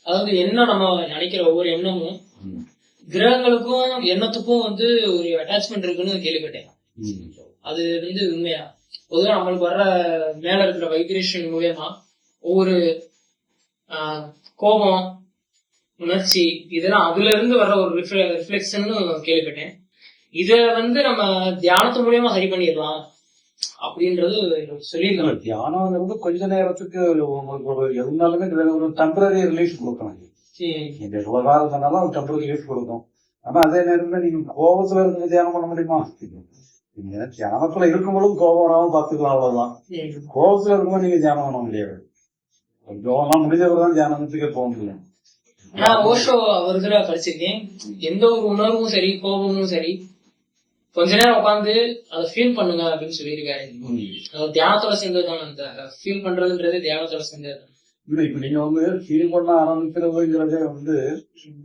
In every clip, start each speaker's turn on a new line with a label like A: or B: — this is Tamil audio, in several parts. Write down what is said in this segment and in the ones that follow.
A: அதாவது என்ன நம்ம நினைக்கிற ஒவ்வொரு எண்ணமும் கிரகங்களுக்கும் எண்ணத்துக்கும் வந்து ஒரு அட்டாச்மெண்ட் இருக்குன்னு கேள்விப்பட்டேன். அது வந்து உண்மையா? பொதுவாக நம்மளுக்கு வர்ற மேல இருக்கிற வைப்ரேஷன் மூலமா ஒவ்வொரு கோபம், உணர்ச்சி இதெல்லாம் அதுல இருந்து வர்ற ஒரு ரிஃப்ளெக்ஷன் கேள்விப்பட்டேன். இத வந்து நம்ம தியானத்து மூலியமா சரி பண்ணிடலாம் அப்படின்றது சொல்லியிருக்காங்க.
B: தியானம் கொஞ்ச நேரத்துக்கு உங்களுக்கு ஒரு இருந்தாலுமே ஒரு டெம்பரரி ரிலீஃப் கொடுக்கணும். எவ்வளவு காலம் இருந்தாலும் ஒரு டெம்பரரி ரிலீஃப் கொடுக்கும். ஆனா அதே நேரத்துல நீங்க கோபத்துல இருந்து தியானம் பண்ண முடியுமா? நீங்க தியானத்துல இருக்கும்போது கோபம் வராம பாத்துக்கலாம், அவ்வளவுதான். கோபத்துல இருக்கும்போது நீங்க தியானம் பண்ண முடியாது. கோபம்லாம் முடிஞ்சவர்தான் தியானத்துக்கு போக முடியும்.
A: நான் ஓஷோ அவர்களை படிச்சிருக்கேன். எந்த ஒரு உணர்வும் சரி, கோபமும் சரி, கொஞ்ச நேரம் உட்காந்து அதை ஃபீல் பண்ணுங்க அப்படின்னு சொல்லியிருக்காரு. தியானத்தோட சேர்ந்ததுதான். அந்த ஃபீல் பண்றதுன்றது தியானத்தோட சேர்ந்தது.
B: இல்ல, இப்ப நீங்க ஃபீல் பண்ண ஆரம்பிக்கிறதுங்கிறதே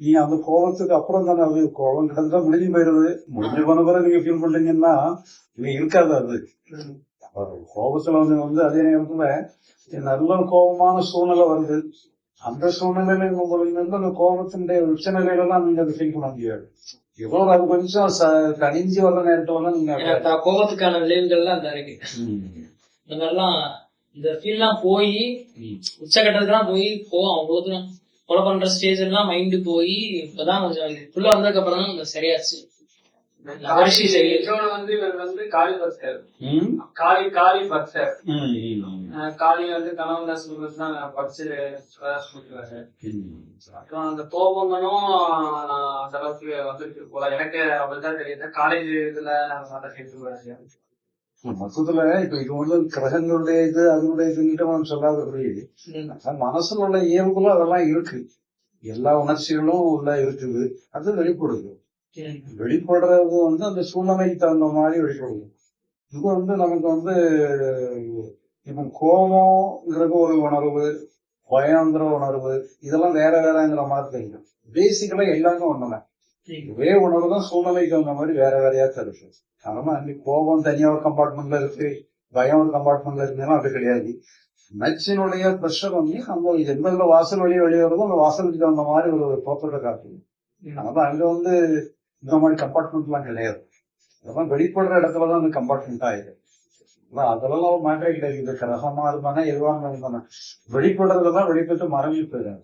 B: நீங்க அந்த கோபத்துக்கு அப்புறம் தானே. அது கோபம் கிட்டத்தட்ட முடிஞ்சு போயிருது. முடிஞ்சு போன பிறகு நீங்க ஃபீல் பண்றீங்கன்னா நீங்க இருக்காது. அது கோபத்துல அதே நேரத்துல நல்ல கோபமான சூழ்நிலை வருது. அந்த சூழ்நிலையில உங்களுக்கு அந்த கோபத்தினுடைய உச்ச நிலையில தான் நீங்க அதை ஃபீல் பண்ண முடியாது. எவ்வளவு அது கொஞ்சம் கனிஞ்சு வர்ற நேரத்துல நீங்க
A: கோபத்துக்கான விளைவுகள்லாம் அந்த இருக்கு. இந்த மாதிரிலாம் இந்த ஃபீல்லாம் போய் உச்சகட்டத்துக்குலாம் போய் அவ்வளவு தூரம் கொலை பண்ற ஸ்டேஜ் எல்லாம் மைண்டு போய் இப்பதான் கொஞ்சம் ஃபுல்லா வந்ததுக்கு அப்புறம் தான் சரியாச்சு. காளி வந்து கனவுதாஸ் படிச்சு அப்புறம் அந்த கோபங்களும் எனக்கு அப்படிதான் தெரியுது. காலேஜ் இதுல
B: மொத்தத்துல இப்ப இது கிரகங்களுடைய இது அதனுடைய இதுன்னு சொல்லாத புரியுது. மனசுல உள்ள இயல்புல அதெல்லாம் இருக்கு. எல்லா உணர்ச்சிகளும் உள்ள இருக்குது. அது வெளிப்படுது. வெளிப்படுறது அந்த சூழ்நிலைக்கு தகுந்த மாதிரி வெளிப்படுது. இது நமக்கு இப்ப கோபம்ங்கிறது ஒரு உணர்வு, பயங்கிற உணர்வு, இதெல்லாம் வேற வேறங்கிற மாதிரி தெரியும். பேசிக்கலா எல்லாமே ஒண்ணுதான். ஒரே உணர்வு தான் சூழ்நிலைக்கு தகுந்த மாதிரி வேற வேறையா தருது. அதனால அன்னைக்கு கோபம் தனியா ஒரு கம்பார்ட்மெண்ட்ல இருக்கு, பயம் ஒரு கம்பார்ட்மெண்ட்ல இருக்குன்னா அப்படி கிடையாது. நச்சினுடைய ப்ரெஷர் நம்ம எந்த வாசல் வழியே வெளியே வருதோ அந்த வாசலுக்கு தகுந்த மாதிரி ஒரு தோற்றத்தை காட்டுது. அதனால அங்க இந்த மாதிரி கம்பார்ட்மெண்ட் எல்லாம் கிடையாது. அதெல்லாம் வெளிப்படுற இடத்துலதான் அந்த கம்பார்ட்மெண்ட் ஆயிடுது. அதெல்லாம் ஒரு மாற்றே கிடையாது. இந்த கிரகமா இருந்தானே எதுவாக இருந்தானே வெளிப்படுறதுதான் வெளிப்பட்டு மறைஞ்சு போயிடாது.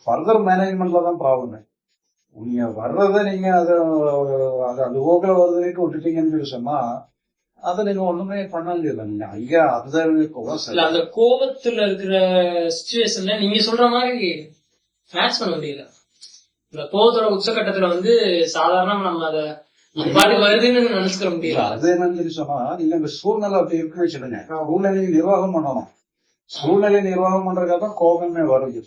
B: ஃபர்தர் மேனேஜ்மெண்ட்ல தான் ப்ராப்ளம். நீங்க வர்றதை நீங்க அது ஓகல வருதுக்கு விட்டுட்டீங்கன்னு சொன்னா அதை நீங்க ஒண்ணுமே பண்ண முடியல. நீங்க ஐயா
A: அந்த கோபத்துல இருக்கிற சிச்சுவேஷன்ல நீங்க சொல்ற மாதிரி மேட்ச் பண்ண முடியல. இந்த கோபத்தோட உச்சகட்டத்துல சாதாரண நம்ம அதை வருதுன்னு நினைச்சுக்க முடியல.
B: அது என்னன்னு சொன்னா நீங்க அந்த சூழ்நிலை அப்படி இருக்கு வச்சுடுங்க. சூழ்நிலையை நிர்வாகம் பண்ணணும். சூழ்நிலை நிர்வாகம் பண்றதுக்காக கோபமே வருது.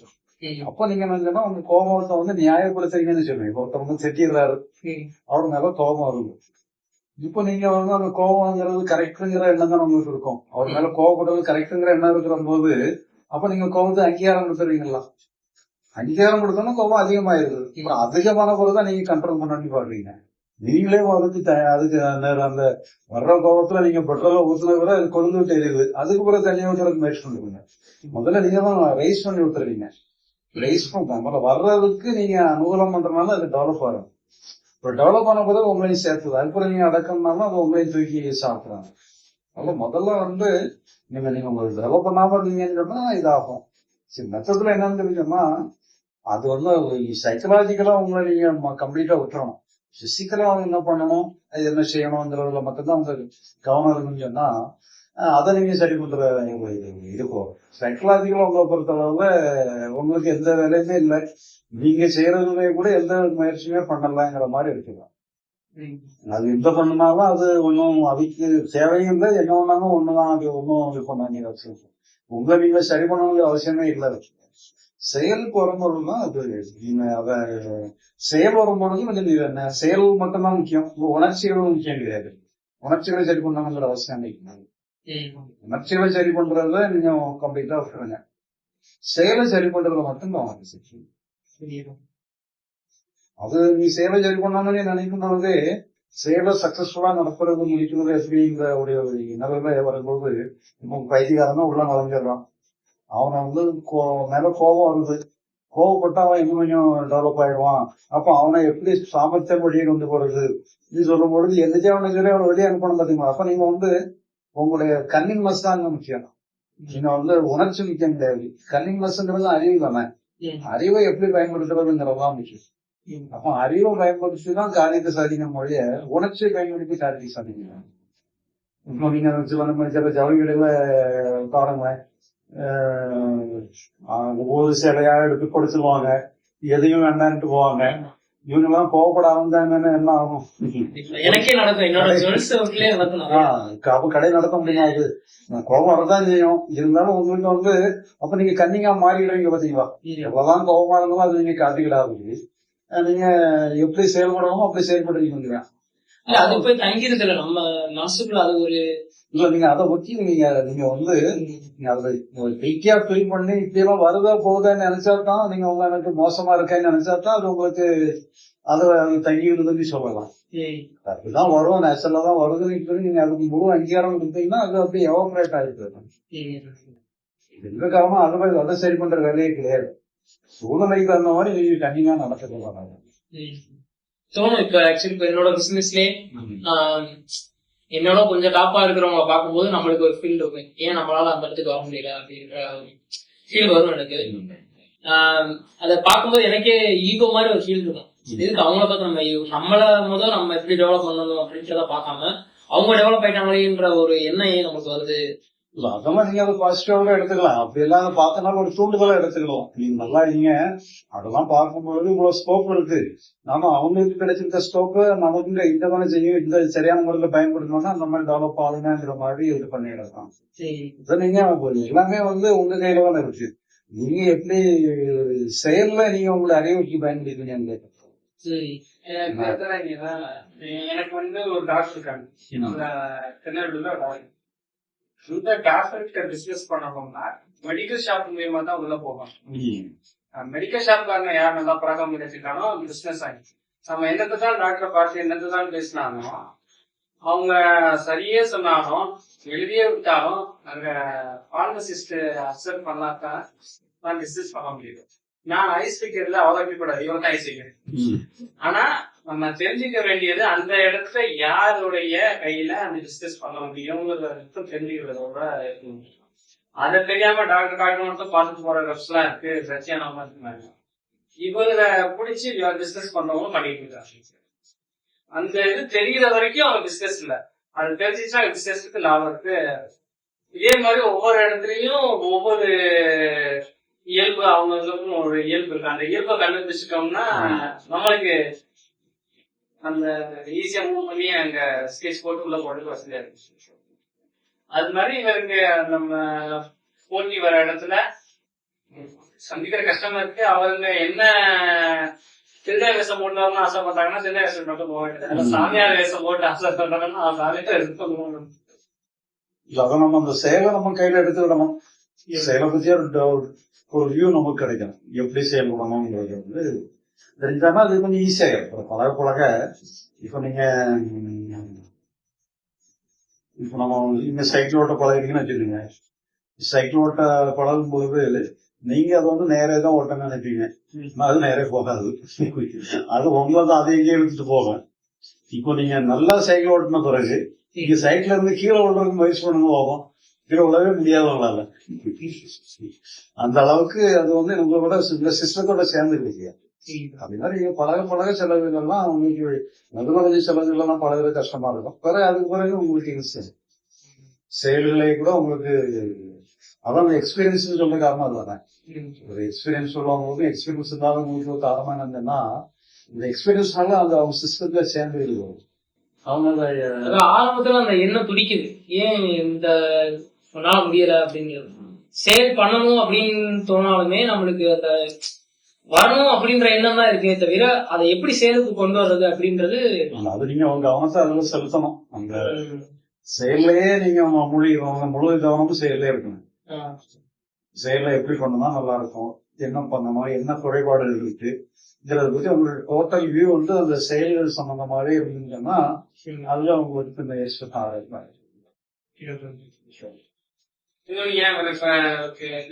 B: அப்ப நீங்க என்னன்னா உங்க கோபத்தை நியாயப்படுத்துறீங்கன்னு சொல்லுங்க. ஒருத்தவங்க செட்டிடுறாரு, அவரு மேல கோபம் வருது. இப்ப நீங்க அந்த கோபம்ங்கிறது கரெக்டுங்கிற எண்ணம் தான் உங்களுக்கு இருக்கும். அவர் மேல கோபப்படுறது கரெக்டுங்கிற எண்ணம் இருக்கிற போது அப்ப நீங்க கோபத்தை அங்கீகாரம் கொடுத்துருவீங்களா? அங்கீகாரம் கொடுத்தோம்னா கோபம் அதிகமாயிருது. இப்ப அதிகமான போதுதான் நீங்க கண்ட்ரோல் பண்ணி பாடுறீங்க. நீங்களே அதுக்கு அந்த வர்ற கோபத்துல நீங்க பெட்ரோல ஊத்துன கூட அது கொண்டு தெரியுது. அதுக்கு பிறகு தனியா ஊத்துறதுக்கு முயற்சி பண்ணுவீங்க. முதல்ல நீங்க தான் ரைஸ் பண்ணி விட்டுறீங்க. ரைஸ் பண்ண வர்றதுக்கு நீங்க அனுகூலம் பண்றதுனால அது டெவலப் ஆகும். இப்போ டெவலப் ஆன போது உங்களையும் சேர்த்துது. அதுக்கப்புறம் நீங்க அடக்கம்னாலும் அது உங்களையும் தூக்கி சாப்பிடுறாங்க. அப்ப முதல்ல நீங்க உங்களுக்கு டெவலப் பண்ணாம இருந்தீங்கன்னு சொன்னா இதாகும். சரி, மொத்தத்துல என்னன்னு தெரிஞ்சோம்னா அது சைக்கலாஜிக்கலா உங்களை நீங்க கம்ப்ளீட்டா விட்டுறணும். பிசிக்கலா என்ன பண்ணணும், அது என்ன செய்யணும்ங்கிறதுல மட்டும்தான் உங்களுக்கு கவனம் இருக்குன்னு சொன்னா அதை நீங்க சரி பண்ற இருக்கும். சைக்கலாஜிக்கலா உங்களை பொறுத்தளவுல உங்களுக்கு எந்த வேலையுமே இல்லை. நீங்க செய்யறதுமே கூட எந்த முயற்சியுமே பண்ணலாங்கிற மாதிரி இருக்கலாம். அது எந்த பண்ணாலும் அது ஒன்றும் அதுக்கு தேவையும் இல்லை. என்ன ஒண்ணாலும் ஒண்ணுதான். அது ஒன்றும் இது பண்ணாங்க அவசியம். உங்களை நீங்க சரி பண்ண அவசியமே இல்லை. செயலுக்கு வரும்பொழுதுதான் அது நீங்க அதை செயல் வரும்பொழுது என்ன செயல் மட்டும்தான் முக்கியம். உணர்ச்சிகளும் முக்கியம் கிடையாது. உணர்ச்சிகளை சரி பண்ணணுங்கிற அவசியம் இல்லை. உணர்ச்சிகளை சரி பண்றதுல நீங்க கம்ப்ளீட்டா விட்டுருங்க. செயலை சரி பண்றதுல மட்டும்தான் அது நீ சேவை சரி பண்ணாமலே நினைக்கும்போது செயலை சக்சஸ்ஃபுல்லா நடத்துறது முடிக்கிறது எப்படிங்கிற ஒரு நிலைமை வரும்போது இப்போ பைத்தியக்காரனா உள்ள நுழைஞ்சிடறான். அவனை மேல கோபம் வருது. கோவப்பட்டா அவன் இன்னும் கொஞ்சம் டெவலப் ஆயிடுவான். அப்ப அவனை எப்படி சாமர்த்தியம் வழியை கொண்டு போறது இது சொல்லும் பொழுது எதுக்கே அவனை சொல்லி அவனை வெளியே அனுப்பணும் பாத்தீங்களா. அப்ப நீங்க வந்து உங்களுடைய கன்னிங் மஸ் தான் முக்கியம். நீங்க வந்து உணர்ச்சி முக்கியம் கிடையாது. கன்னிங் மஸ்ங்கிறது அறிவு தானே. அறிவை எப்படி பயன்படுத்துறதுங்கிறதுதான் முக்கியம். அப்ப அறிவை பயன்படுத்தி தான் காரியத்தை சாதிக்கணும் மொழிய உணர்ச்சியை பயன்படுத்தி காரியத்தை சாதிக்கணும். இப்போ நீங்க சில ஜவுளிகளில பாருங்களேன், ஒவ்வொரு சேலையா எடுத்து கொடுத்துருவாங்க, எதையும் வேண்டான்ட்டு போவாங்க. இவங்க எல்லாம் கோவப்பட ஆரம்பிச்சாங்கன்னு என்ன ஆகும்?
A: எனக்கே நடக்கும். என்னோட ஜுவல்ஸ்லயே
B: அப்ப கடை நடத்த முடியாது. கோபம் வரதான் செய்யும். இருந்தாலும் உங்களுக்கு வந்து அப்ப நீங்க கன்னிங்கா மாறிடுவீங்க பாத்தீங்களா. எவ்வளவுதான் கோபமா இருந்தாலும் அது நீங்க காட்டிக்கிடாது. நீங்க எப்படி செயல்படணுமோ அப்படி செயல்படுவீங்க.
A: அது போய் தங்கிருது இல்ல நம்ம மனசுக்குள்ள. அது ஒரு
B: இல்ல நீங்க அதை ஒட்டி நீங்க வந்து அதை வெயிட்டியா ஃபீல் பண்ணி இப்படி எல்லாம் வருதா போகுதான்னு நினைச்சாதான் நீங்க உங்களுக்கு மோசமா இருக்கேன்னு நினைச்சாதான் அது உங்களுக்கு அதை தங்கி இருந்துன்னு சொல்லலாம். அப்படிதான் வரும், நேச்சுரலா தான் வருதுன்னு நீங்க அதுக்கு முழு அங்கீகாரம் கொடுத்தீங்கன்னா அது அப்படியே எவாபரேட் ஆயிருக்கு. எந்த காரணம் அது மாதிரி அதை சரி பண்ற வேலையே கிடையாது. சூழ்நிலைக்கு தகுந்த மாதிரி நீங்க கண்டிப்பா நடத்துக்கலாம்.
A: தோணும். இப்ப ஆக்சுவலி இப்ப என்னோட பிசினஸ்லயே என்னோட கொஞ்சம் டாப்பா இருக்கிறவங்க பார்க்கும்போது நம்மளுக்கு ஒரு ஃபீல் இருக்கும், ஏன் நம்மளால அந்த இடத்துக்கு வர முடியல அப்படின்ற ஃபீல் வரும் எனக்கு. அதை பார்க்கும்போது எனக்கே ஈகோ மாதிரி ஒரு ஃபீல் இருக்கும். இதுக்கு அவங்கள பார்த்து நம்மள முதல் நம்ம எப்படி டெவலப் பண்ணணும் அப்படின்றத பார்க்காம அவங்க டெவலப் ஆயிட்டாங்களேன்ற ஒரு எண்ணம் நமக்கு வருது.
B: இல்ல அதெல்லாம் நீங்க அதை பாசிட்டிவா எடுத்துக்கலாம். அப்படி எல்லாம் பார்த்தனால ஒரு தூண்டுதலா எடுத்துக்கலாம். நீங்க நல்லா நீங்க அதெல்லாம் பார்க்கும்போது இவ்வளவு ஸ்கோப் இருக்கு. நாம அவங்களுக்கு கிடைச்சிருக்க ஸ்கோப்பு நமக்கு இந்த மாதிரி செய்யும், இந்த சரியான முறையில பயன்படுத்தணும்னா அந்த மாதிரி டெவலப் ஆகுதுங்கிற மாதிரி இது பண்ணிடலாம். இதை நீங்க எல்லாமே வந்து உங்க கையில தான் இருக்கு. நீங்க எப்படி செயல்ல நீங்க உங்களை அறிவுக்கு பயன்படுத்துவீங்க.
C: எனக்கு வந்து ஒரு டாக்டர் இருக்காங்க திருநெல்வேலியில. இந்த டாக்டர் பிசினஸ் பண்ணணும்னா மெடிக்கல் ஷாப் மூலியமா தான் உள்ள போகும். மெடிக்கல் ஷாப்காரங்க யார் நல்லா பழக்கம் கிடைச்சிருக்கானோ பிசினஸ் ஆயிடுச்சு. நம்ம என்னதான் டாக்டரை பார்த்து என்னதான் பேசினாலும் அவங்க சரியே சொன்னாலும் எழுதியே விட்டாலும் அங்க பார்மசிஸ்ட் அக்செப்ட் பண்ணாதான் நான் பிசினஸ் பண்ண முடியும். நான் ஐஸ் வைக்கிறதுல அவலப்படாது, இவன் தான் ஐஸ் வைக்கிறேன். ஆனா நம்ம தெரிஞ்சுக்க வேண்டியது அந்த இடத்துல யாருடைய கையில அந்த பிசினஸ் பண்ண முடியுங்கிறத தெரிஞ்சுக்கிறதோட இருக்கணும். அதை தெரியாம டாக்டர் மட்டும் பார்த்துட்டு போற ரெப்ஸ் எல்லாம் இருக்கு, பிரச்சனை இருந்தாங்க. இவங்களை பிடிச்சி பிசினஸ் பண்ணவங்க பண்ணிட்டு இருக்காங்க. அந்த இது தெரியற வரைக்கும் அவங்க பிசினஸ் இல்ல, அது தெரிஞ்சிச்சா பிசினஸ்க்கு லாபம் இருக்கு. இதே மாதிரி ஒவ்வொரு இடத்துலயும் ஒவ்வொரு இயல்பு அவங்களுக்கும் ஒரு இயல்பு இருக்கு. அந்த இயல்பை கண்டுபிடிச்சிட்டோம்னா நம்மளுக்கு அந்த ஈஸியா மூவ் பண்ணி அங்க ஸ்கெட்ச் போட்டு உள்ள போட்டு வசதியா இருக்கு. அது மாதிரி இவருக்கு நம்ம போட்டி வர இடத்துல சந்திக்கிற கஸ்டமருக்கு அவங்க என்ன சின்ன வேஷம் போட்டோம்னு ஆசைப்பட்டாங்கன்னா சின்ன வேஷம் மட்டும் போக வேண்டியது. சாமியார் வேஷம் போட்டு ஆசைப்பட்டாங்கன்னா சாமியார் எடுத்து போகணும்.
B: அதை நம்ம அந்த செயலை நம்ம கையில எடுத்துக்கிடணும். செயலை பத்தி ஒரு வியூ நமக்கு கிடைக்கும், எப்படி செயல்படணும்ங்கிறது வந்து தெரிஞ்சாங்கன்னா அது கொஞ்சம் ஈஸியாகும். பழக இப்ப நீங்க இப்ப நம்ம இங்க சைக்கிள் ஓட்ட பழகிறீங்கன்னு வச்சுக்கோங்க. சைக்கிள் ஓட்ட பழகும் போது நீங்க அதை வந்து நேரே தான் ஓட்டணும்னு நினைப்பீங்க, அது நேரே போகாது. அது உங்களை தான் அதை எங்கேயே எடுத்துட்டு போகும். இப்போ நீங்க நல்லா சைக்கிள் ஓட்டின பிறகு நீங்க சைக்கிள் இருந்து கீழே விழுறதுக்கு முயற்சி பண்ணுங்க, போகும் கீழே விழவே முடியாதவங்களால. அந்த அளவுக்கு அது வந்து உங்களோட இந்த சிஸ்டத்தோட சேர்ந்து இருக்கு. அது மாதிரி நீங்க பழக செலவுகள்லாம் உங்களுக்கு நடுவரஞ்ச செலவுகள்லாம் பழகிறது கஷ்டமா இருக்கும். பிறகு அதுக்கு பிறகு உங்களுக்கு செயல்களை கூட உங்களுக்கு அதான் எக்ஸ்பீரியன்ஸ் சொல்ற காரணம் அதுதானே. ஒரு எக்ஸ்பீரியன்ஸ் சொல்லுவாங்க, எக்ஸ்பீரியன்ஸ் இருந்தாலும் உங்களுக்கு ஒரு காரணமா என்னன்னா இந்த எக்ஸ்பீரியன்ஸ்னால அந்த அவங்க சிஸ்டத்துல சேர்ந்து இருக்கும். அவங்க
A: ஆரம்பத்துல அந்த எண்ணம் துடிக்குது, ஏன் இந்த சொன்னால முடியல அப்படிங்கிறது. செயல் பண்ணணும் அப்படின்னு தோணாலுமே நம்மளுக்கு அந்த வரணும் அப்படின்ற எண்ணம் தான் இருக்கே தவிர அதை எப்படி செயலுக்கு கொண்டு வர்றது அப்படின்றது
B: அது நீங்க அவங்க கவனத்தை அதுல செலுத்தணும். அந்த செயலையே நீங்க முழு கவனமும் செயலே இருக்கணும். செயலை எப்படி பண்ணணும்னா நல்லா இருக்கும், என்ன பண்ணணும், என்ன குறைபாடுகள் இருக்கு இதை பத்தி அவங்களோட டோட்டல் வியூ வந்து அந்த செயல்கள் சம்பந்தமாவே இருந்ததுன்னா அதுல அவங்களுக்கு இந்த
C: இது ஏன்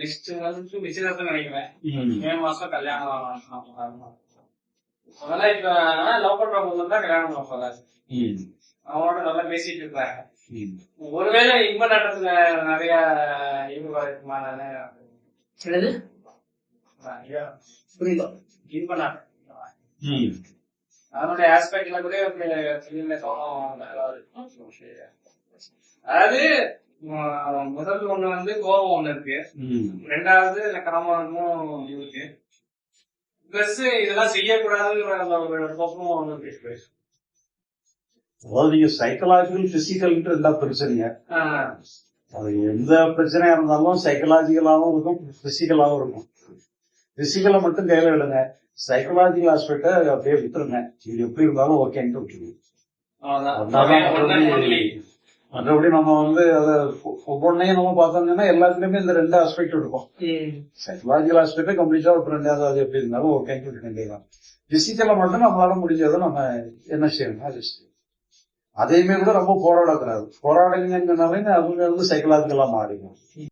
C: நெக்ஸ்ட் வந்து நிச்சயதார்த்தம் நினைக்கிறேன். மே மாசம் கல்யாணம். அதெல்லாம் இப்ப லவ் பண்ற பொண்ணு தான் கல்யாணம் பண்ண போறாரு. அவனோட நல்லா பேசிட்டு இருக்காங்க. ஒருவேளை இன்ப நாட்டத்துல நிறைய ஈடுபாடு இருக்குமா?
A: என்னது புரியல.
C: இன்ப நாட்டம் அதனுடைய ஆஸ்பெக்ட்ல கூட பிலிம்ல தோணும். அதாவது முதல் ஒண்ணு வந்து கோபம் ஒண்ணு இருக்கு, ரெண்டாவது காமமும் இருக்கு, பிளஸ் இதெல்லாம் செய்யக்கூடாதுங்கிற ஒரு கோபமும் ஒண்ணு இருக்கு.
B: அதாவது நீங்க சைக்கலாஜிக்கல் பிசிக்கல் எல்லா பிரச்சனைங்க. அது எந்த பிரச்சனையா இருந்தாலும் சைக்கலாஜிக்கலாவும் இருக்கும், பிசிக்கலாவும் இருக்கும். பிசிக்கலை மட்டும் கையில விடுங்க, சைக்கலாஜிக்கல் ஆஸ்பெக்ட அப்படியே விட்டுருங்க. இது எப்படி இருந்தாலும் ஓகேன்ட்டு விட்டுருங்க. மற்றபடி நம்ம வந்து அதை ஒவ்வொன்றையும் நம்ம பார்த்தோம்னா எல்லாத்துலயுமே இந்த ரெண்டு ஆஸ்பெக்ட் இருக்கும். சைக்கலாஜிக்கல் ஆஸ்பெக்டே கம்ப்ளீட்டா ஒரு ரெண்டாவது அது எப்படி இருந்தாலும் ஓகேன்ட்டு விட்டு வேண்டியதான். பிசிக்கலை மட்டும் நம்மளால முடிஞ்சதை நம்ம என்ன செய்யணும் அது செய்யணும். அதையுமே கூட ரொம்ப போராடக்கூடாது. போராடுங்கன்னாலே அவங்க வந்து சைக்கலாஜிக்கலா மாறிடும்.